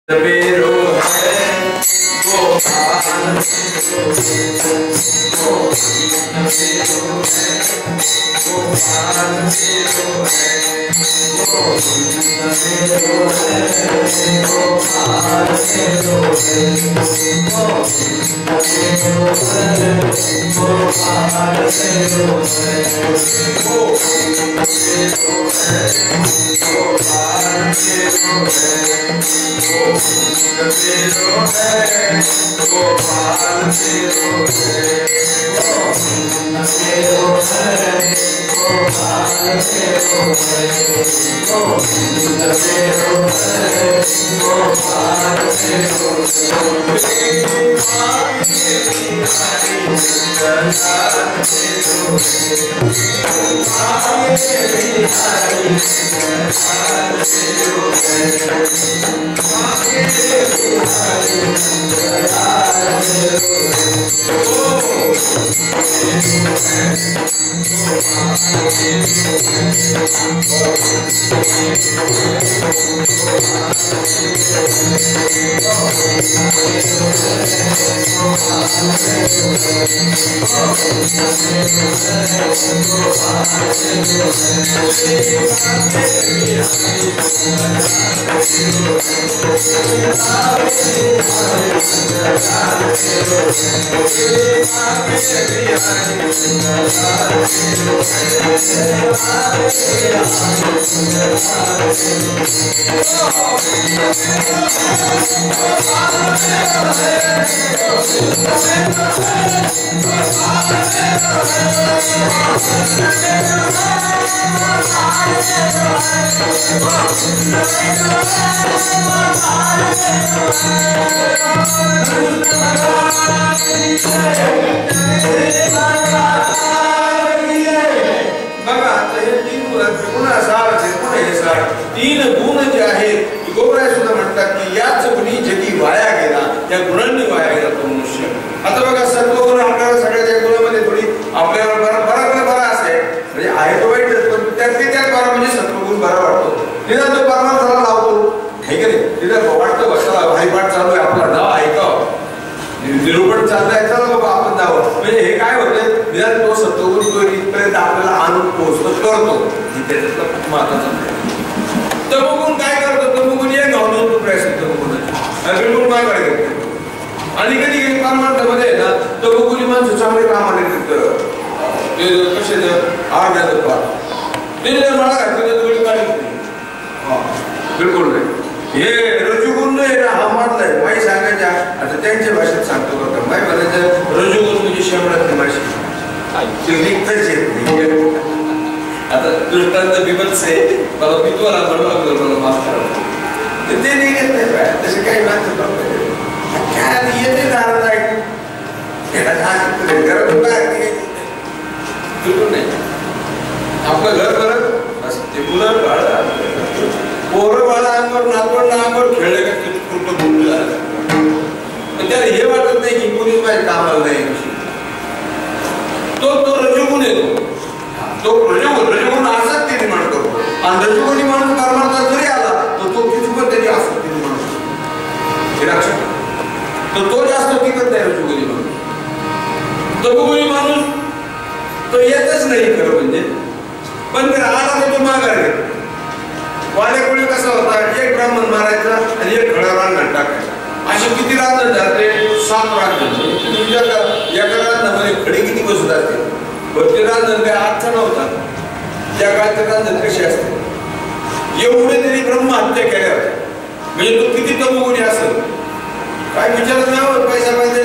मेरो है गोपाल तीन गुण जे आहेत गोबराय सुद्धा म्हणतात की याच गुणी जगी वाया गेला, त्या गुणांनी वाया गेला तो मनुष्य. आता बघा सत्वगुण आपल्याला सगळ्या गुणामध्ये थोडी आपल्याला बरा असे म्हणजे आहे तो वाईटच, पण त्यात बरा म्हणजे सत्वगुण बरा वाटतो. तिथं तो परमार्थाला लावतो हे की नाही, तिथं वाटतं बसा हरिपाठ चालू आहे आपला नाव ऐकावं, निरूपण चाललंय चला बाबा आपण जावं. म्हणजे हे काय होतं निदान तो सत्वगुण तो इथपर्यंत आपल्याला आणून पोहोचतो करतो, त्याच्यातला खूप महत्वाचा. तमोगुण काय करतो, तमोगुण एक घालून तो प्रयत्न तमोगुण काय करतो आणि कधी कधी परमार्थामध्ये ना तमोगुणी माणसं चांगले कामाला येतात. ते कसे आर्ध्यात ते मला घातलं थोडी काढली बिलकुल नाही. हे रजुगुण नाही ना हा मानलाय माई सांगायच्या आता त्यांच्या भाषेत सांगतो बघा. माई म्हणायचं रजुगुण म्हणजे शंभरातली माशी निघताच येत नाही. आता दृष्टांत बिबल्स आहे मला पितवाला म्हणून मला माफ करा ते निघत नाही बाय तसे काही माणसं काय येते दारात ऐकून घरातून बाहेर बिलकुल नाही. आपलं घर बरं असं ते मुलं बाळ पोरं बाळा अंगावर नातवंड अंगावर खेळले का कुठं बोललं झालं पण त्याला हे वाटत नाही की कोणीच माझ्या कामाला नाही. तो रजोगुण येतो, तो रजोगुण आसक्ती निर्माण करतो आणि रजोगुणी माणूस परमार्थात जरी आला तर तो कितीपत त्याची आसक्ती निर्माण करतो. हे लक्षात तो जास्त टिकत नाही रजोगुणी माणूस. तमोगुणी माणूस तो येतच नाही खरं म्हणजे, पण जर आला तर तो माघार घेतो. वाड्याकोळी कसा होता एक ब्राह्मण मारायचा आणि एक खडा रांगण टाकायचा असे किती रांगण जाते 7 रांगण. एका रांगणामध्ये खडे किती बसू जाते पण ते रांगण काय आजचा नव्हता. त्या काळात रांगण कशी असते एवढे तरी ब्रह्महत्या केल्या होत्या. म्हणजे तो किती तमोगुणी असेल काय विचारत नाही. पैसा पाहिजे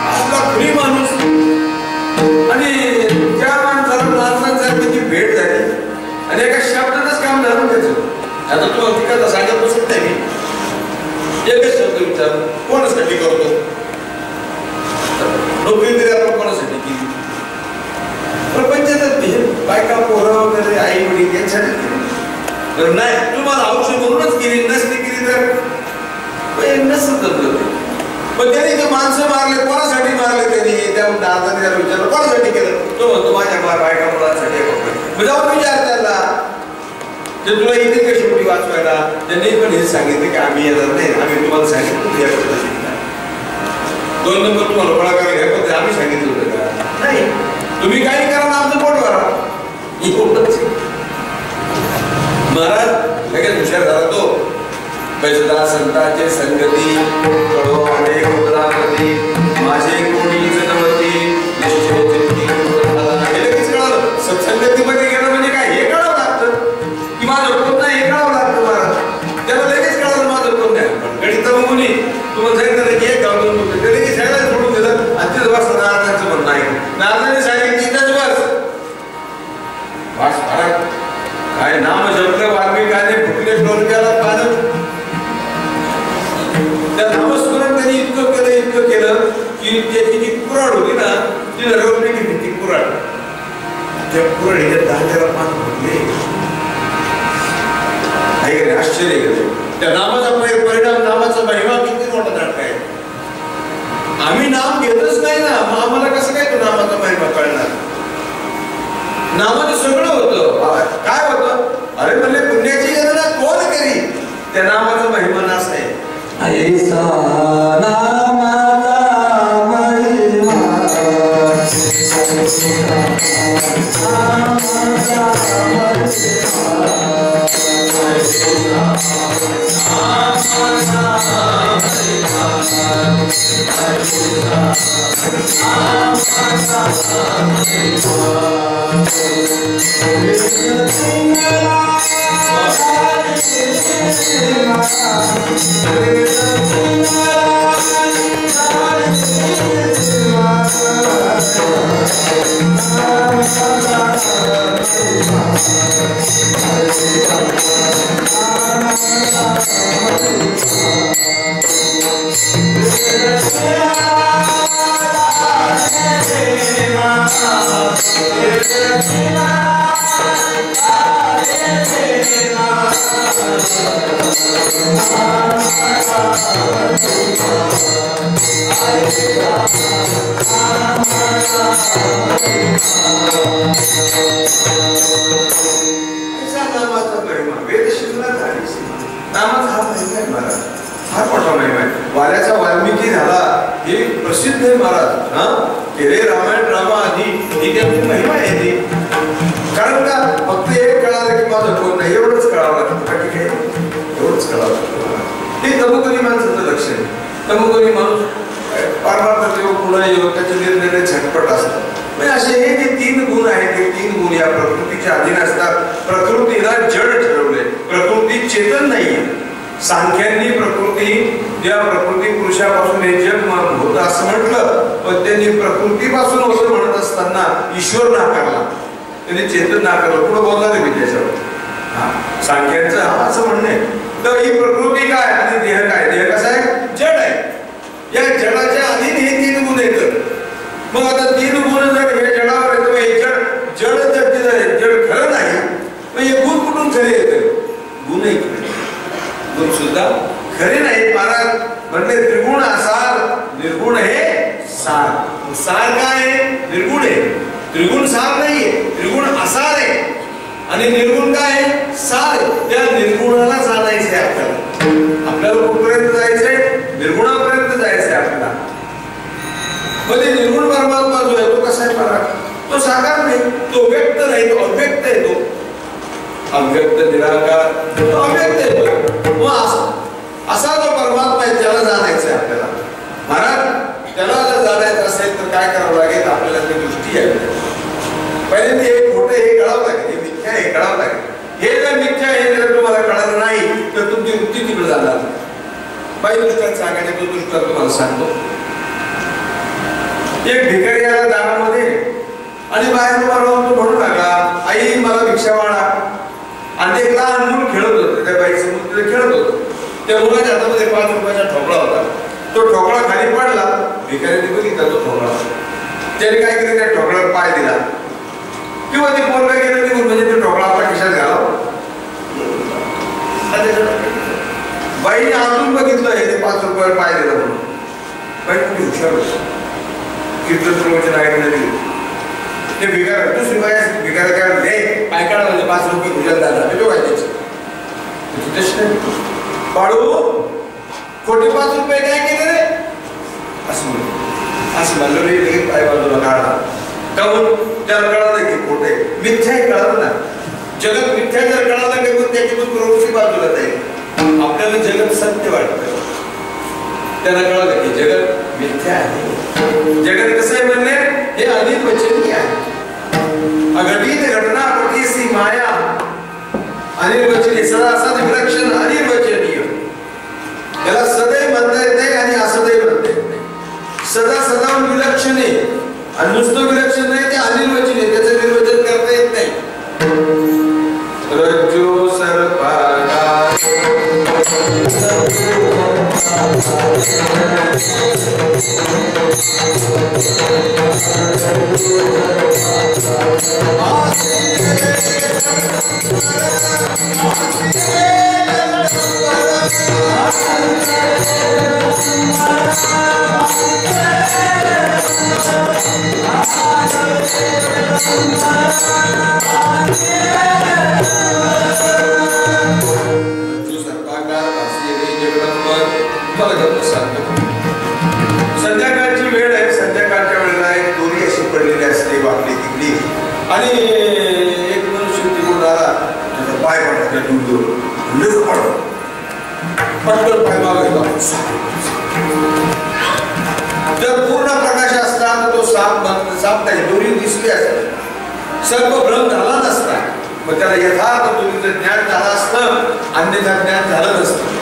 आपला खुली माणूस आणि त्या माणसाला माणसांसारखी भेट झाली आणि एका शब्दातच काम झालं त्याचं. आता तू हकीकत सांगत बसत नाही मी एकच शब्द विचार कोणासाठी करतो नोकरी तरी आपण कोणासाठी केली प्रपंचात बायका पोरं वगैरे आई वडील यांच्यासाठी केली तर नाही तुम्हाला औषध म्हणूनच केली नसली केली तर नसत जमलं. पण त्यांनी ते माणसं मारले कोणासाठी मारले त्यांनी त्या दादाने त्याला विचारलं कोणासाठी केलं तो म्हणतो माझ्या बायका मुलांसाठी. जाऊन विचार त्याला ते तुला येतील का शेवटी वाचवायला? त्यांनी पण हेच सांगितलं की आम्ही येणार नाही, आम्ही तुम्हाला सांगितलं या पद्धतीने 2 नंबर तुम्हाला गोळा करायला ह्या पद्धती आम्ही सांगितलं होतं का? नाही, तुम्ही काही करा ना आमचं पोट भरा. महाराज लगेच हुशार झाला तो. पैसदा संतांचे संगती कळो अनेक उदरापती माझे कोणीच नवती लगेच कळालं. सत्संगतीमध्ये गेलं म्हणजे काय हे कळावं लागतं की माझं कोण नाही, हे कळावं लागतं महाराज. त्याला लगेच कळालं माझं कोण नाही. गणित मुनी तुम्हाला सांगितलं की एक गावून होतं ते लगेच शाळेला सोडून दिलं आणि तिथं बस नारदांचं म्हणणं आहे. नारदांनी सांगितलं इथंच बस महाराज. काय नाम जपलं वाल्मिकाने फुटले डोलक्याला पानं. त्या नामस्मरण त्यांनी इतकं केलं की त्याची जी कुऱ्हाड होती ना ती रवली गेली. ती कुऱ्हाड त्या कुऱ्हाडीच्या दांड्याला पान फुटले. आश्चर्य गेलं. त्या नामाचा परिणाम, नामाचा महिमा किती मोठा नाटक आहे. आम्ही नाम घेतच नाही ना, मग आम्हाला कसं काय तो नामाचा महिमा कळणार? नामाने सगळं होतं. काय होतं? अरे म्हणले पुण्याची गणना कोण करी? त्या नामाचा महिमा नाच आहे. ऐसा नामाचा महिमा वाल्याचा वाल्मिकी झाला हे प्रसिद्ध आहे महाराज. हा रे रामायण रामा आधी ही त्यांची महिमा आहे ती. कारण का फक्त एक कळालं की माझं कोण नाही एवढंच कळावं लागतं. बाकी काय एवढंच कळावं लागतं. हे तमुकरी माणसाचं लक्ष आहे. तमुकरी माणूस पारमार्थ येऊ पुन्हा येऊ त्याचे निर्णय झटपट असतात. म्हणजे असे हे जे 3 गुण आहेत ते 3 गुण या प्रकृतीच्या अधीन असतात. प्रकृतीला जड ठरवले. प्रकृती चेतन नाहीये. सांख्यांनी प्रकृती ज्या प्रकृती पुरुषापासून हे जग होतं असं म्हटलं, पण त्यांनी प्रकृतीपासून होतं म्हणत असताना ईश्वर नाकारला, त्यांनी चेतन नाकारलं. पुढे बोलणार आहे मी त्याच्यावर. सांख्यांचं असं म्हणणं आहे. तर ही प्रकृती काय आणि देह काय? देह कसा आहे? जड आहे. या जडाच्या अधीन हे 3 गुण येतं. मग आता 3 गुण जर हे जडावर येतं, हे जड जड खरं नाही, मग हे गुण कुठून खरे येतं? गुण गुण सुद्धा खरे नाही. महाराज म्हणले त्रिगुण असार निर्गुण हे सार. सार काय आहे? निर्गुण आहे. त्रिगुण सार नाहीये, त्रिगुण असार आहे. आणि निर्गुण काय आहे? सार. त्या निर्गुणाला जाणायचे आपल्याला. आपल्याला कुठपर्यंत जायचंय? निर्गुणापर्यंत जायचंय आपल्याला. मग ते निर्गुण परमात्मा जो आहे तो कसा आहे महाराज? तो साकार नाही, तो व्यक्त नाही, तो अव्यक्त आहे. तो अव्यक्त निराकार, तो अव्यक्त आहे. असा जो परमात्मा आहे त्याला जाणायचं आहे आपल्याला. महाराज त्याला जर जाणायचं असेल तर काय करावं लागेल? आपल्याला ती दृष्टी आहे. पहिले हे खोटं हे कळावं लागेल, हे मिथ्या हे कळावं लागेल. हे जर मिथ्या हे जर तुम्हाला कळलं नाही तर तुमची वृत्ती तिकडे जाणार. बाई दृष्टांत सांगायचे तो दृष्टांत तुम्हाला सांगतो. एक भिकारी आला दारामध्ये आणि बाहेर उभा राहून तो म्हणू लागला, आई मला भिक्षा वाढा. आणि एक लहान मूल खेळत होतं, त्या बाई समोर खेळत होतं. त्या मुलाच्या हातामध्ये 5 रुपयाचा ठोकळा होता. तो ठोकळा खाली पडला. भिकाऱ्याने बघितला तो ठोकळा. त्याने काय केलं? त्या ठोकळ्यावर पाय दिला किंवा ते पोरगा गेलं निघून, म्हणजे तो ठोकळा आपल्या खिशात घालावा. बाईने आतून बघितलं हे ते 5 रुपयावर पाय दिला म्हणून. बाई कुठे हुशार होती. कीर्तन प्रवचन ऐकलं ते भिकार दुसरी बाई भिकार काय पाय काढा म्हणजे 5 रुपये खिशात घालला. तो काय त्याची प्रश्न बाळू खोटे 5 रुपये काय केले रे असं म्हणलं रे पाय बाजूला काढा काहून त्याला कळालं की खोटे मिथ्याही कळालं ना जगत मिथ्या जर कळालं की मग त्याच्यातून प्रवृत्ती बाजूला जाईल आपल्याला जगत सत्य वाटतं त्याला कळालं की जगत मिथ्या आहे जगत कसं आहे म्हणणे हे अनिर्वचनीय आहे अघटित घटना पटीसी माया अनिर्वचनीय सदा असद विलक्षण अनिर्वचनीय त्याला सदैव म्हणता येत नाही आणि असदैव म्हणता येत नाही सदा सदा विलक्षण आहे आणि नुसतं विलक्षण नाही ते अनिर्वचनीय त्याचं निर्वचन करता येत नाही रज्जू सर्पाकार संध्याकाळची वेळ आहे संध्याकाळच्या वेळेला एक दोरी अशी पडलेली असते वाकडी तिकडी आणि एक मनुष्य तिकडून आला त्याचा पाय पडला दूर पडला पटकन पाय मागे जर पूर्ण प्रकाश असता तर तो साप नाही दोरी दिसली असते सर्व भ्रम झाला नसता मग त्याला यथार्थ दोरीचं ज्ञान झालं असतं अन्यथा ज्ञान झालं नसतं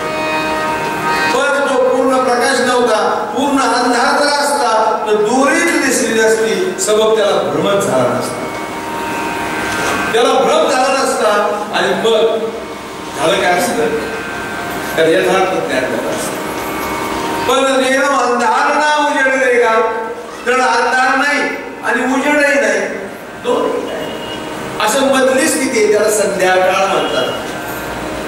पण तो पूर्ण प्रकाश नव्हता पूर्ण अंधार जर असता तर दोरीच दिसली नसती सबब त्याला भ्रमच झाला नसता त्याला भ्रम झाला नसता आणि मग झालं काय असतं तर यथार्थ ज्ञान झालं असतं पण नेहमी अंधार ना उजेड का तर अंधार नाही आणि उजेडही नाही दोन असं मधली स्थिती आहे त्याला संध्याकाळ म्हणतात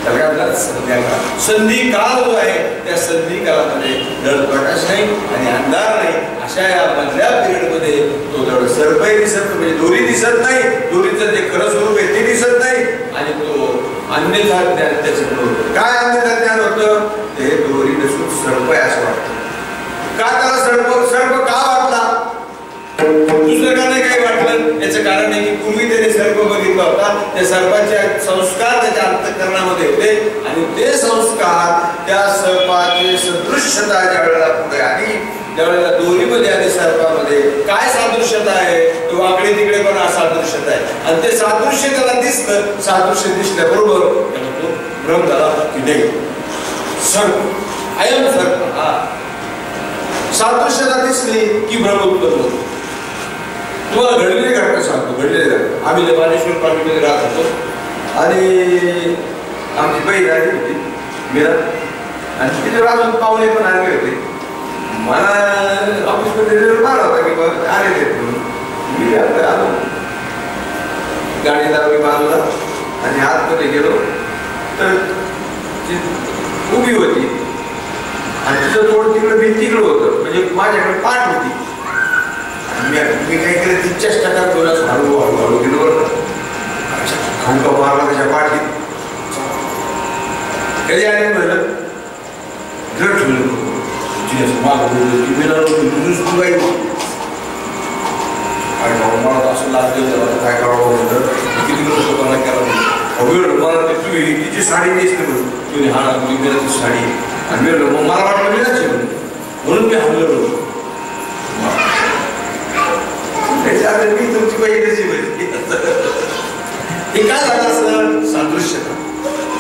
संध्याकाळ संधी काळ जो आहे त्या संधी काळामध्ये जड प्रकाश नाही आणि अंधार नाही अशा या मधल्या पिरियड मध्ये तो जड सर्पही दिसत म्हणजे दोरी दिसत नाही दोरीचं जे खरं स्वरूप आहे ते दिसत नाही आणि तो अन्यथा ज्ञान त्याच्याकडून काय अन्यथा ज्ञान होतं ते दोरी नसून सर्प आहे असं वाटतं का त्याला सर्प का वाटला दुसरं का नाही काही वाटलं याचं कारण आहे की पूर्वी त्याने सर्प बघितला होता त्या सर्पाचे संस्कार त्याच्या अंतःकरणामध्ये होते आणि ते संस्कार त्या सर्पाची सदृश्यता ज्या वेळेला पुढे आली त्यावेळेला दोरीमध्ये आणि सर्पामध्ये काय सादृश्यता आहे तो वाकडे तिकडे पण सादृश्यता आहे आणि ते सादृश्य त्याला दिसलं सादृश्य दिसल्याबरोबर त्याला तो भ्रम झाला की नाही सर्प अयम सर्प हा सादृश्यता दिसली की भ्रम उत्पन्न होतो तुम्हाला घडलेली घटना सांगतो घडलेली घटना आम्ही बालेश्वर पार्टीमध्ये राहत होतो आणि आमची बहीण आली होती मीरा आणि तिथे राहून पाहुणे पण आले होते मला ऑफिसमध्ये मार होता की बघ आलेले मी आलो गाडीला मी बांधला आणि आतमध्ये गेलो तर ती उभी होती आणि तिचं तोड तिकडे भिंतीकडे होतं म्हणजे माझ्याकडे पाठ होती मी काय केलं ती चेष्टा करतो हळूहळू गेलो खंड मारला त्याच्या पाठीत कधी आले म्हणलं जड ठेवलं माग मला असं लागलं काय करावं म्हणलं किती लोकांना केला मला तिची साडी नेसली म्हणून तुम्ही हा ती साडी आणि मग मला वाटलं मिळायची म्हणून मी हल्लो मी तुमची बहिणीची हे काय झालं असं सादृश्यता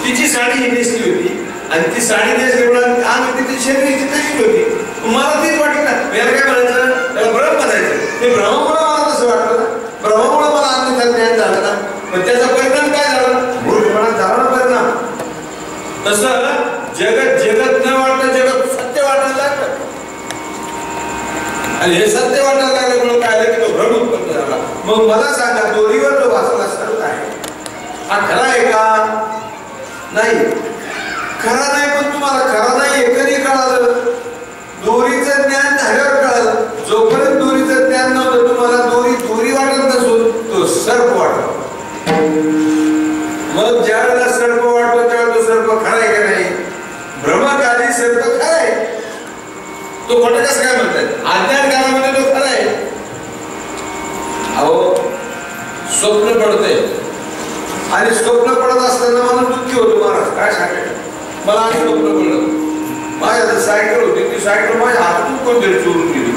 तिची साडी ही नेसली होती आणि ती साडी नेसल्यामुळे आम्ही तिची शरीराची तशी होती मला तीच वाटली ना याला काय म्हणायचं त्याला भ्रम म्हणायचं ते भ्रमामुळे मला तसं वाटलं ना भ्रमामुळे मला अन्यथा ज्ञान झालं ना पण त्याचा परिणाम काय झाला मूर्खपणात झाला ना परिणाम तसं जगत न वाटतं जगत सत्य वाटायला लागलं आणि हे सत्य वाटायला लागल्यामुळे काय झालं की तो भ्रम उत्पन्न झाला मग मला सांगा दोरीवर जो वाचला सर्प आहे हा खरा आहे का नाही खरा नाही पण तुम्हाला खरा नाही हे कधी कळालं दोरीचं ज्ञान झाल्यावर कळालं जोपर्यंत दोरीचं ज्ञान नव्हतं तुम्हाला दोरी वाटत नसून तो सर्प वाटत मग ज्या वेळेला सर्प वाटतो त्यावेळेला तो सर्प खरा आहे का नाही? भ्रमकाली सर्प खरा आहे, तो खोटा कसं काय म्हणतात? अज्ञान काळामध्ये तो खरा आहे. अहो स्वप्न पडते आणि स्वप्न पडत असताना मला दुःखी होतो. महाराज काय सांगायचं, मला आणि स्वप्न पडलं, माझ्या सायकल होती, ती सायकल माझ्या हातून कोणतरी चोरून गेली,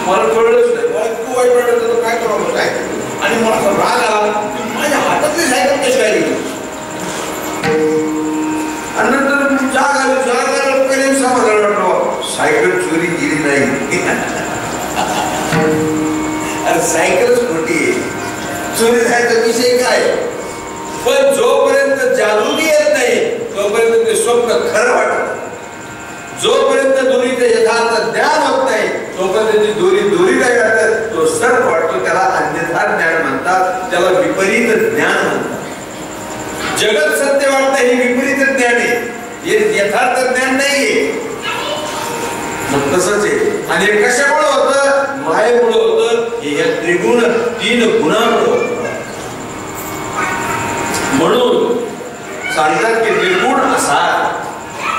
मला कळलंच नाही. मला खूप वाईट वाटत काय करावं सायकल, आणि मला राग आला की माझ्या हातातली सायकल कशी काय गेली. आणि नंतर जाग आली पहिले समाधान वाटलं, सायकल चोरी गेली नाही. अरे सायकलच खोटी आहे, चोरी जायचा विषय काय. पण जोपर्यंत जादूगी येत नाही तोपर्यंत ते स्वप्न खरं वाटत. जोपर्यंत दोरीचं यथार्थ ज्ञान होत नाही तोपर्यंत ती दोरी काय करतात, तो सर्प वाटतो. त्याला अन्यथा ज्ञान म्हणतात, त्याला विपरीत ज्ञान म्हणतात. जगत सत्य वाटतं हे विपरीत ज्ञान आहे, हे यथार्थ ज्ञान नाहीये. मग तसंच आहे. आणि हे कशामुळे होतं? मायेमुळे होतं. हे त्रिगुण 3 गुणांमुळे होतं. म्हणून सांगतात की निर्गुण असा.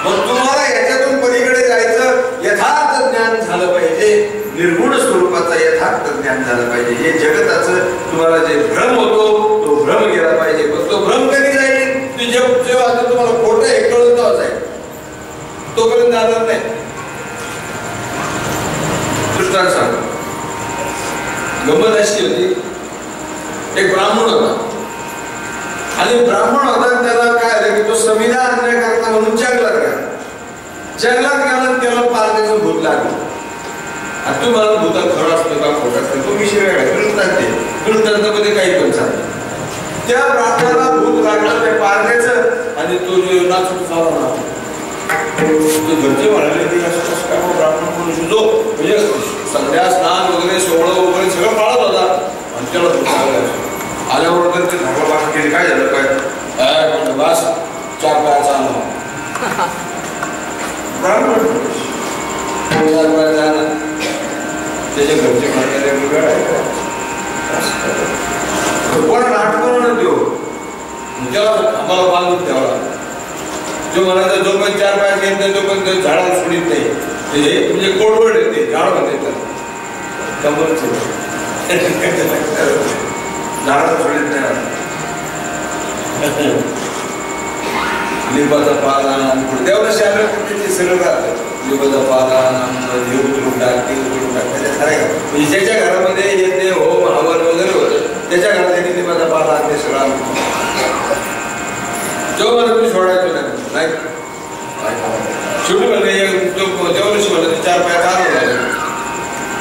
मग तुम्हाला याच्यातून पलीकडे जायचं, यथार्थ ज्ञान झालं पाहिजे, निर्गुण स्वरूपाचं यथार्थ ज्ञान झालं पाहिजे. हे जगताचं तुम्हाला जे भ्रम होतो तो भ्रम गेला पाहिजे. पण तो भ्रम कधी जाईल? जेव्हा आता तुम्हाला खोटं हे कळून जाईल, तोपर्यंत जाणार नाही. दृष्टांत सांग, गंमत अशी होती, एक ब्राह्मण होता आणि ब्राह्मण होता, त्याला काय आलं की तो संविधान आणण्याकरता म्हणून जंगलात गेला. जंगलात गेला, त्याला पारण्याचं भूत लागलं. आता तुम्हाला भूता खरं असतो का खोटा असतो तो विषय वेगळा, वृत्तांतामध्ये काही पण चालतं. त्या ब्राह्मणाला भूत लागलं त्या पारण्याचं, आणि तो जो नाचून चालला ना, तो घरचे म्हणाले की असं कसं काय ब्राह्मण म्हणून जो म्हणजे संध्या स्नान वगैरे सोहळं वगैरे सगळं पाळत होता, आणि त्याला भूत लागलं. आल्याबरोबर ते धर्मभाषण केली, काय झालं काय बस 4 पाय चालला ब्राह्मण 4 पाय चालला. त्याच्या घरचे म्हणाले वेळ आहे कोणाला आठवण देऊ, त्याला आम्हाला बांधून ठेवला. जो म्हणायचा जो पण 4 पाय घेत नाही तो पण झाडाला सोडित नाही, म्हणजे कोडवड येते झाड म्हणते कमर झाडाला सोडित नाही. लिंबाचा पाला देवाला शाळा सगळं राहतं. लिंबाचा पाला हे उतरून टाक, ते उतरून टाक, त्याच्या खरं म्हणजे ज्याच्या घरामध्ये येते होम हवन वगैरे होतं त्याच्या घरात त्यांनी लिंबाचा पाला ते सगळं जो मला तुम्ही सोडायचो नाही शेवटी म्हणलं देवाला शिवलं 4 पाय चालू झाले.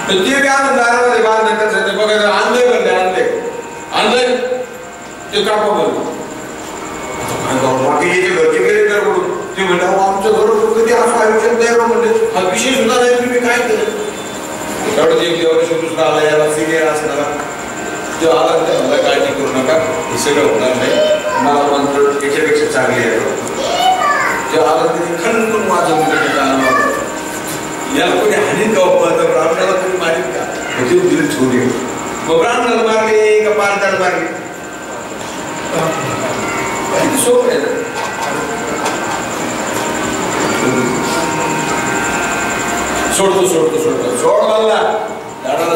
तर ते काय दारामध्ये बांधण्याचं बघायचं आणलंय म्हणले आणलंय ते कापा बोलतो. बाकी जे घरचे गेले तर म्हणून ते म्हणलं आमचं घर कधी असं आयुष्यात नाही म्हणले, हा विषय सुद्धा नाही, तुम्ही काय केलं. तेवढं एक देवाला दुसरा आला, याला सिनियर असणारा जो आला तर मला काळजी करू नका, हे सगळं होणार नाही, मला मंत्र याच्यापेक्षा चांगले आहे. जेव्हा आला तरी खणखून माझं याला कोणी हानीत का तर ब्राह्मणाला कोणी मारीत का, म्हणजे दिली छोडी. मग ब्राह्मणाला मारले का पारदाला मारले, सोपं आहे. सोडतो सोड मला झाडाला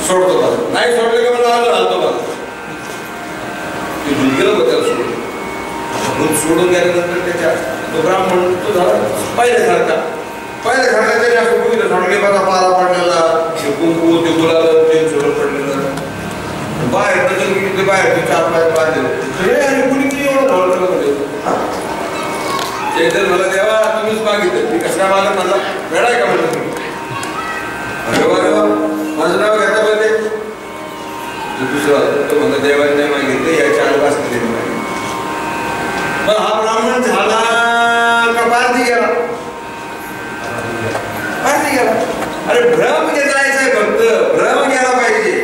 सोडतो मला, नाही सोडलं का मला घालतो मला. ते गेलं बघ त्याला सोडून गेल्यानंतर त्याच्या तो ब्राह्मण तो झाला पहिल्यासारखा त्याने असं बघितलं सोडले बघा पाला पडलेला, ते कुंकू ते गुलाब ते सोडून पडलेलं बाहेर ते बाहेर ते 4 पाय बांधले. आणि कुणी किती एवढं बोलतो म्हणजे ते मला देवा तुम्हीच मागितलं, मी कसं काय मागत मला वेळ आहे का म्हणलं तुम्ही. माझं नाव घेता पाहिजे दुसरं तो म्हणतो देवाने नाही मागितलं, याच्या आडवास केले. मग हा ब्राह्मण झाला का पारधी गेला? अरे भ्रम जायचंय फक्त, भ्रम गेला पाहिजे.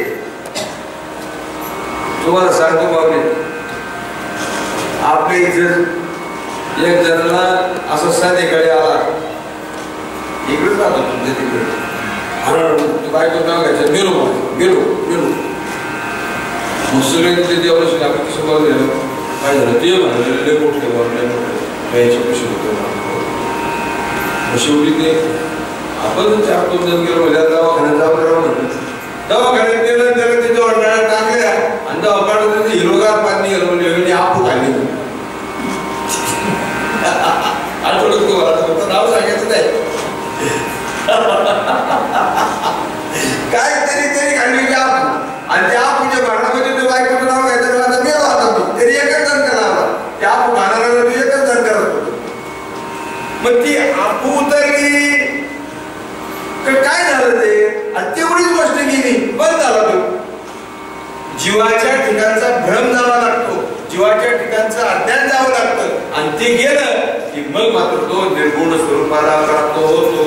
तुम्हाला सांगतो बाबा, आपल्या इथं एक जणाला असं संध्याकाळी आला, इकडेच राहतो तुमच्या तिकडे, बायको नाव घ्यायचं गेलो मुसुरे देवाला आपण कसं बघ गेलो काय झालं ते म्हणलेले मोठे यायचे कसे होते शेवटी ते आपण 4-5 जण गेलो म्हणजे दवाखान्यात जाऊन म्हणतो दवाखान्यात गेलं त्याला तिथे वडणाला टाकल्या आणि दवाखान्यात हिरोगार पाणी गेलो आपू खाली आठवडत तो नाव सांगायचं नाही काहीतरी तरी खाल्ली आपू आणि त्या आपूच्या भांडणामध्ये तो बायकोचं नाव घ्यायचं आता गेलो आता तो तरी एकच जण करावा त्या आपू खाणाऱ्याला तू एकच जण करत होतो मग ती आपू उतरली काय झालं ते आणि तेवढीच गोष्ट गेली बंद झाला तो जीवाच्या ठिकाणचा भ्रम जावा लागतो जीवाच्या ठिकाणचं अज्ञान जावं लागतं आणि ते गेलं की मग मात्र तो निर्गुण स्वरूपाला प्राप्त होतो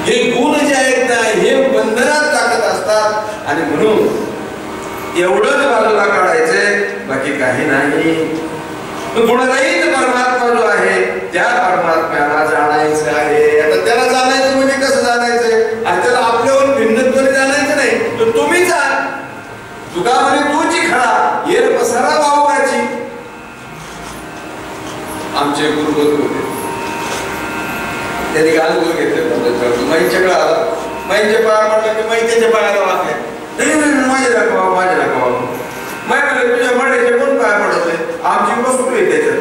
हे गुण जे आहेत ना हे बंधनात टाकत असतात आणि म्हणून एवढंच बाजूला काढायचंय बाकी काही नाही गुणरहित परमात्मा जो आहे त्या परमात्म्याला जाणायचं आहे आता त्याला जाणायचं म्हणजे कसं जाणायचंय आणि त्याला आपल्यावर भिन्नत्वाने जाणायचं नाही तर तुम्ही जा तुका म्हणे तूची खडा येर पसारा वावराची आमचे गुरुबोध होते त्यांनी गाल गुरु घेतले माईच्याकडे आला माईच्या पाया पडला की माई त्याच्या पायाला वाकल्या नाही माझे दाखवा माझे दाखवा माय म्हणले तुझ्या मड्याचे कोण पाया पडत नाही आमची वस्तू आहे त्याच्यात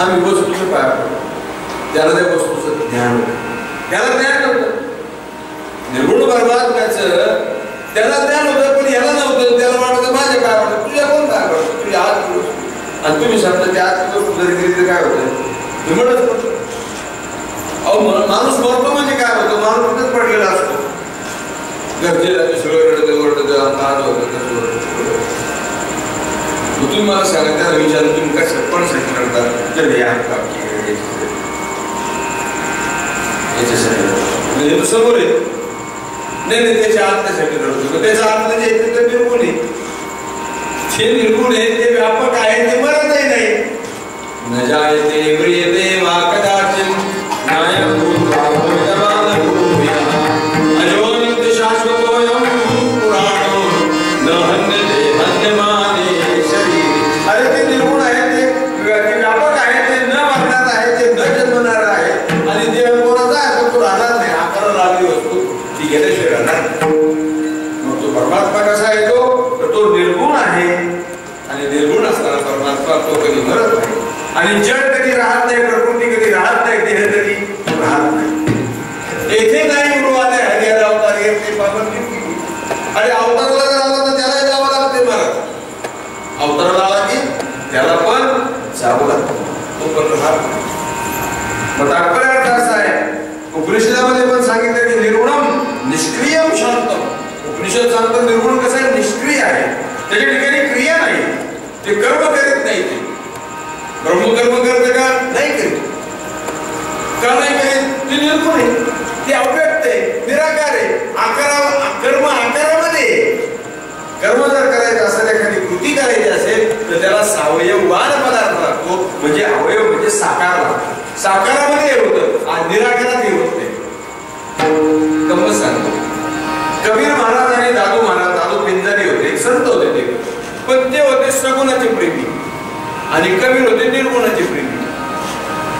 आम्ही वस्तूचे पाया पडतो त्याला त्या वस्तूचं ज्ञान होतं त्याला ज्ञान होतं निर्गुण परमात्म्याचं त्याला ज्ञान होतं पण याला नव्हतं त्याला वाटतं माझे पाया पडत तुझ्या कोण पाया पडतो तुझ्या हात वस्तू आणि तुम्ही सांगता त्या हात वस्तू जरी गेली तर काय होतं हिमटच पडतो अहो माणूस मरतो म्हणजे काय होतं माणूस तिथंच पडलेला असतो गरजेला सगळं रडतं ओरडतं नाद होतं तुम्ही मला सांगा त्याला विचारून तुम्ही कसं पण साठी करता तर हे याच्यासाठी समोर आहे नाही त्याच्या आत्म्यासाठी रडतो त्याचा आत्मा जे ते निर्गुण आहे ते निर्गुण आहे ते व्यापक आहे ते मरतही नाही न जायते म्रियते वा कदाचित नायभूत अजोनित्य शाश्वतोऽयं पुराणो न हन्यते हन्यमाने शरीर अरे ते निर्गुण आहे ते व्यापक आहे ते न मरणार आहे ते न जन्मणार आहे आणि जे कोणाचा आहे तो राहणार नाही आकाराला लागली वस्तू ती गेल्याशिवाय राहणार मग तो परमात्मा कसा आहे तर तो निर्गुण आहे आणि निर्गुण असताना परमात्मा तो कधी मरत नाही आणि जड कधी राहत नाही प्रकृती कधी राहत नाही देह कधी राहत नाही येथे नाही उरुवाले हरिहर अवतार येते पावन अरे अवताराला जर आला तर त्याला जावं लागते महाराज अवताराला आला की त्याला पण जावं लागतं तो पण राहत नाही मग तात्पर्य अर्थ असा आहे उपनिषदामध्ये पण सांगितलं की निर्गुणम निष्क्रियम शांतम उपनिषद सांगतं निर्गुण कसं आहे निष्क्रिय आहे त्याच्या ठिकाणी क्रिया नाही ते कर्म करीत नाही ते ब्रह्मकर्म करते का नाही करीत का नाही करीत ते निर्गुण आहे ते अव्यक्त आहे निराकार आहे कर्म आकारामध्ये कर्म जर करायचं असेल एखादी कृती करायची असेल तर त्याला सावयववान पदार्थ लागतो म्हणजे अवयव म्हणजे साकार लागतो साकारामध्ये हे होतं आणि निराकारात हे होत नाही गंमत सांगतो कबीर महाराज आणि दादू पिंजारी होते एक संत होते ते पण ते होते सगुणाचे प्रेमी आणि कबीर होते निर्गुणाचे प्रेमी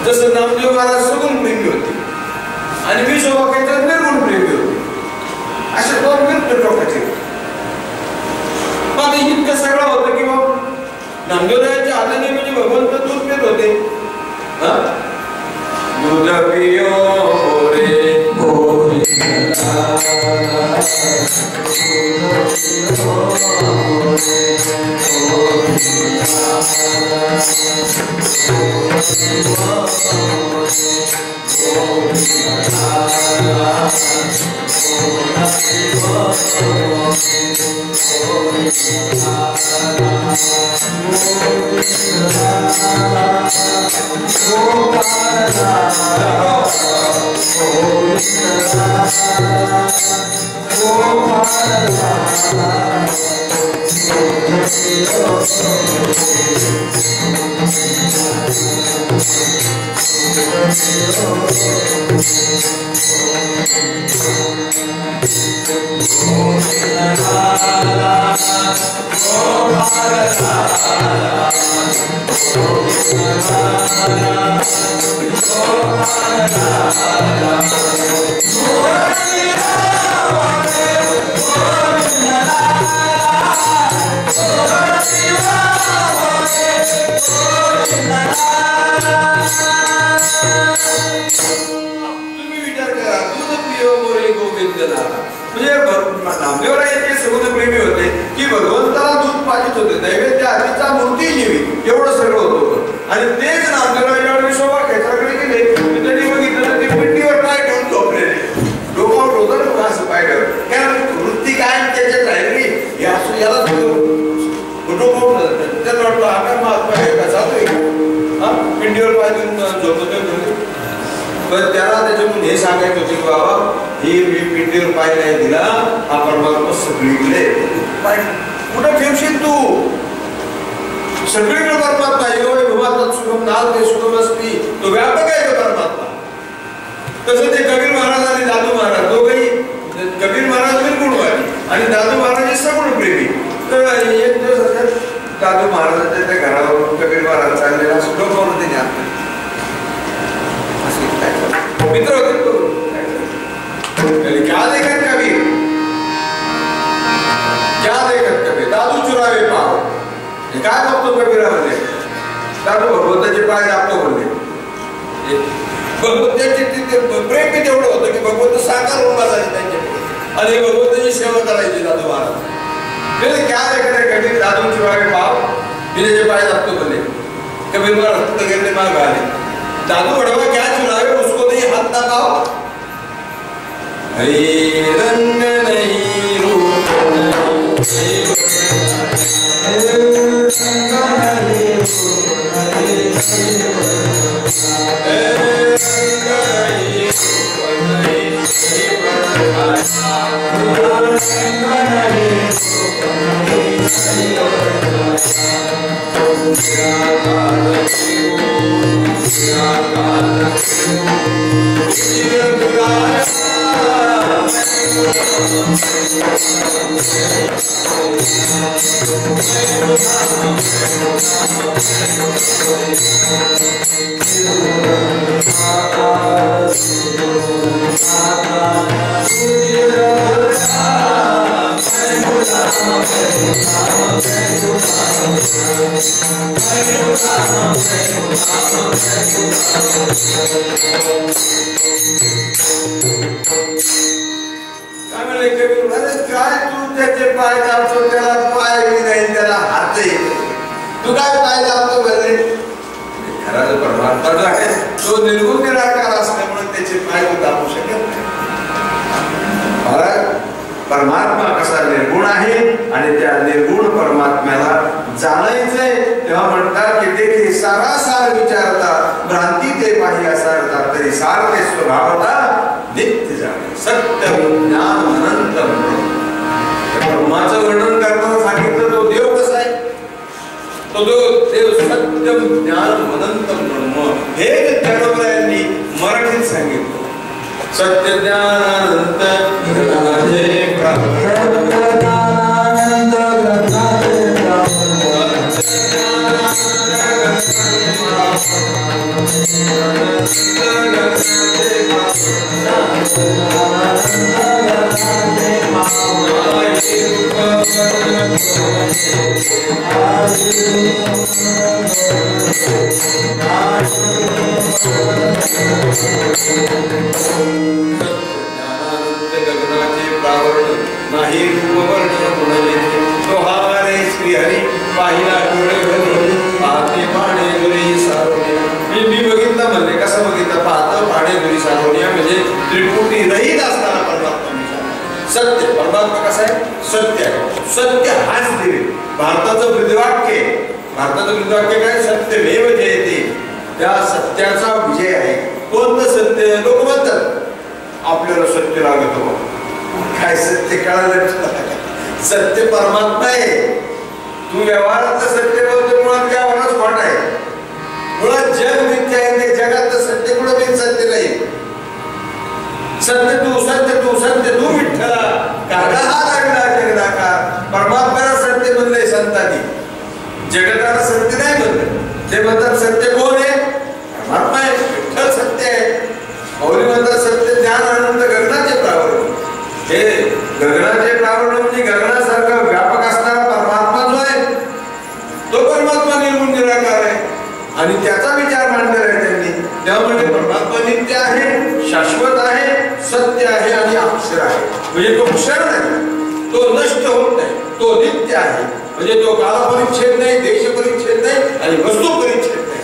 जसं नामदेव महाराज सगुण प्रेमी होते आणि विश्वभा केंद्र निर्गुण प्रेमी होते असे दोन विरुद्ध टोकाचे मग इतकं सगळं होतं की मग नामदेवरायांच्या हाताने म्हणजे भगवंत दूध पित होते दूध पियो रे Oh विचार करा, दूध पियो मोरे गोविंदला. म्हणजे नामदेवराय इतके सगुण प्रेमी होते की भगवंताला दूध पाजित होते, नैवेद्य आधीचा मूर्ती जीवी एवढं सगळं होतं. आणि तेच नामदेवराय जेव्हा विश्वभा खेचराकडे गेले त्यांनी बघितलं ते पिंडीवर पाय ठेवून झोपलेले, डोकावर होतं ना असं पाय ठेवलं. कारण वृत्ती काय त्याच्यात राहिली याला डोकावर त्याला वाटलं आकार महात्मा का चालतोय हा पिंडीवर पाय देऊन झोपत. पण त्याला त्याच्यातून हे सांगायचं होते की बाबा हे मी पिंडीवर पाय नाही दिला, हा परमात्मा सगळीकडे कुठं ठेवशील तू, सगळीकडे परमात्मा सुखम नाल ते सुखम असती, तो व्यापक आहे तो परमात्मा. तसं ते कबीर महाराज आणि दादू महाराज दोघही, कबीर महाराज निर्गुणवादी आणि दादू महाराज सगुण प्रेमी. तर एक दिवस दादू महाराजांच्या त्या घरावरून कबीर महाराज चाललेला सुखम म्हणून त्यांनी आपलं मित्र होते तो क्या देखत कबीर, क्या देखत कबीर, दादू चुरावे पाव. हे काय बघतो कबीरामध्ये, दादू भगवंताचे पाय दाबतो बोलले. भगवंताचे प्रेम बी तेवढं होतं की भगवंत साकार होऊन बसायचे त्यांच्या आणि भगवंताची सेवा करायची दादू महाराज. क्या देखत आहे कबीर, दादू चुरावे पाव, मी त्याचे पाय दाबतो बोलले. कबीर महाराज कुठे गेले माग आले, दादू बड़वा क्या चुरावे उसको नहीं हाथ ना पाओ. हरे रंग नहीं रूप नहीं काय तू त्याचे पाय दाबतो, त्याला पाय नाही त्याला हात आहे, तू काय पाय दाबतो बरे. खरा जो परमात्मा जो आहे तो निर्गुण निराकार असल्यामुळे त्याचे पाय तू दाबू शकत नाही. परमात्मा कसा निर्गुण आहे आणि त्या निर्गुण परमात्म्याला जाणायचंय तेव्हा म्हणतात की देखील सारासार विचारता भ्रांती ते पाही असारता तरी सार ते स्वभावता नित्य जाणे सत्य ज्ञान अनंत. ब्रह्माचं वर्णन करताना सांगितलं तो देव कसा आहे, तो देव सत्यम ज्ञान अनंत ब्रह्म. हे ज्ञानोबरायांनी मराठीत सांगितलं. सत्य ज्ञान अनंत नाही रूपवर्ण गुणलेले तो हारे श्री हरी पाहिला डोळे भरून पाहते पाणे दुरी सारोने. मी बघितलं म्हणजे कसं बघितलं, पाहतं पाणे दुरी सारोने म्हणजे त्रिपुटी रहित असताना परमात्मा सत्य. परमात्मा कसा आहे, सत्य आहे. सत्य हाच देव. भारताचं ब्रीदवाक्य काय, सत्यमेव जयते. त्या सत्याचा विजय आहे. कोणतं सत्य, लोक म्हणतात आपल्याला सत्य लागत हो, काय सत्य कळालं, सत्य परमात्मा आहे. तू व्यवहारातलं सत्य बोलतो, मुळात व्यवहारच खोट आहे. मुळात जग मिथ्या आहे, ते जगातलं सत्य कुठं बी सत्य नाही. सत्य तू विठ्ठला कागा हा लागला जगदाकार. परमात्म्याला सत्य म्हणलंय संतांनी. जगताला सत्य नाही म्हणत. ते म्हणतात सत्य कोण आहे? परमात्मा आहे, विठ्ठल सत्य आहे. मौली म्हणतात सत्य ज्ञान आनंद गगनाचे प्रावरण. हे गगनाचे प्रावरण म्हणजे गगनासारखा व्यापक असणारा परमात्मा जो आहे तो परमात्मा निर्गुण निराकार आहे आणि त्याचा विचार मांडलेला आहे त्यांनी. त्यामुळे परमात्मा नित्य आहे, शाश्वत आहे, सत्य आहे आणि अक्षर आहे. म्हणजे तो क्षर नाही, तो नष्ट होत नाही, तो नित्य आहे. म्हणजे तो कालपरिच्छेद नाही, देश परिच्छेद नाही आणि वस्तू परिच्छेद नाही.